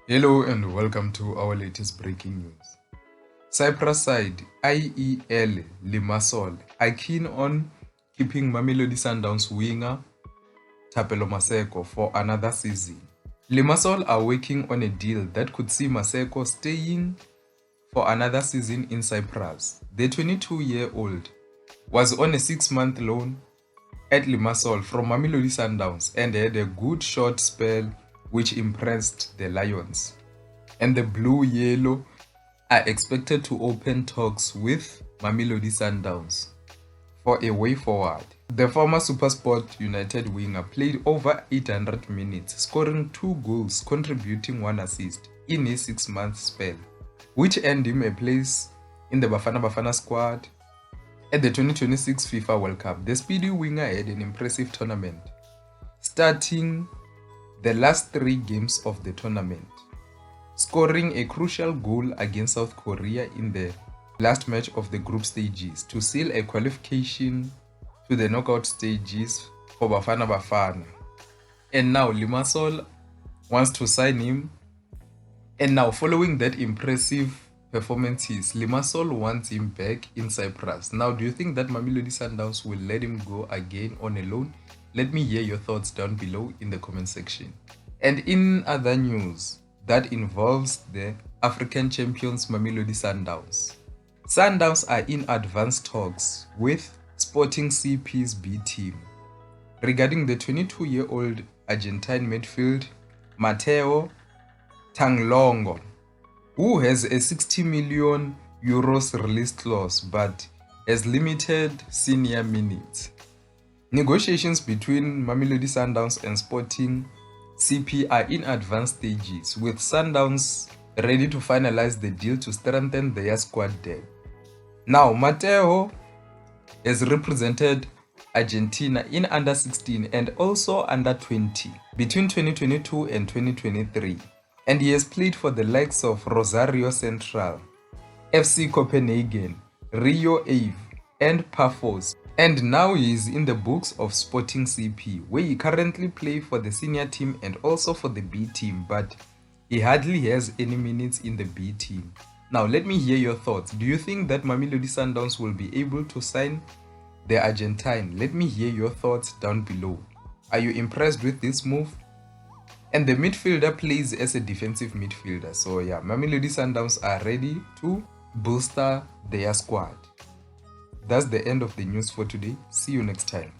Hello and welcome to our latest breaking news. Cyprus side IEL Limassol are keen on keeping Mamelodi Sundowns winger Thapelo Maseko for another season. Limassol are working on a deal that could see Maseko staying for another season in Cyprus. The 22-year-old was on a 6-month loan at Limassol from Mamelodi Sundowns and had a good short spell which impressed the Lions. And the Blue-Yellow are expected to open talks with Mamelodi Sundowns for a way forward. The former SuperSport United winger played over 800 minutes, scoring 2 goals, contributing 1 assist in a 6-month spell, which earned him a place in the Bafana Bafana squad at the 2026 FIFA World Cup. The speedy winger had an impressive tournament, starting the last 3 games of the tournament, scoring a crucial goal against South Korea in the last match of the group stages to seal a qualification to the knockout stages for Bafana Bafana. And now Limassol wants to sign him. And now, following that impressive performances, Limassol wants him back in Cyprus. Now, do you think that Mamelodi Sundowns will let him go again on a loan? Let me hear your thoughts down below in the comment section. And in other news that involves the African champions Mamelodi Sundowns, Sundowns are in advanced talks with Sporting CP's B team regarding the 22-year-old Argentine midfield Matteo Tanglongo, who has a 60 million euros release clause but has limited senior minutes. Negotiations between Mamelodi Sundowns and Sporting CP are in advanced stages, with Sundowns ready to finalize the deal to strengthen their squad depth. Now, Matteo has represented Argentina in under 16 and also under 20 between 2022 and 2023, and he has played for the likes of Rosario Central, FC Copenhagen, Rio Ave, and Paphos. And now he is in the books of Sporting CP, where he currently plays for the senior team and also for the B team, but he hardly has any minutes in the B team. Now, let me hear your thoughts. Do you think that Mamelodi Sundowns will be able to sign the Argentine? Let me hear your thoughts down below. Are you impressed with this move? And the midfielder plays as a defensive midfielder. So yeah, Mamelodi Sundowns are ready to bolster their squad. That's the end of the news for today. See you next time.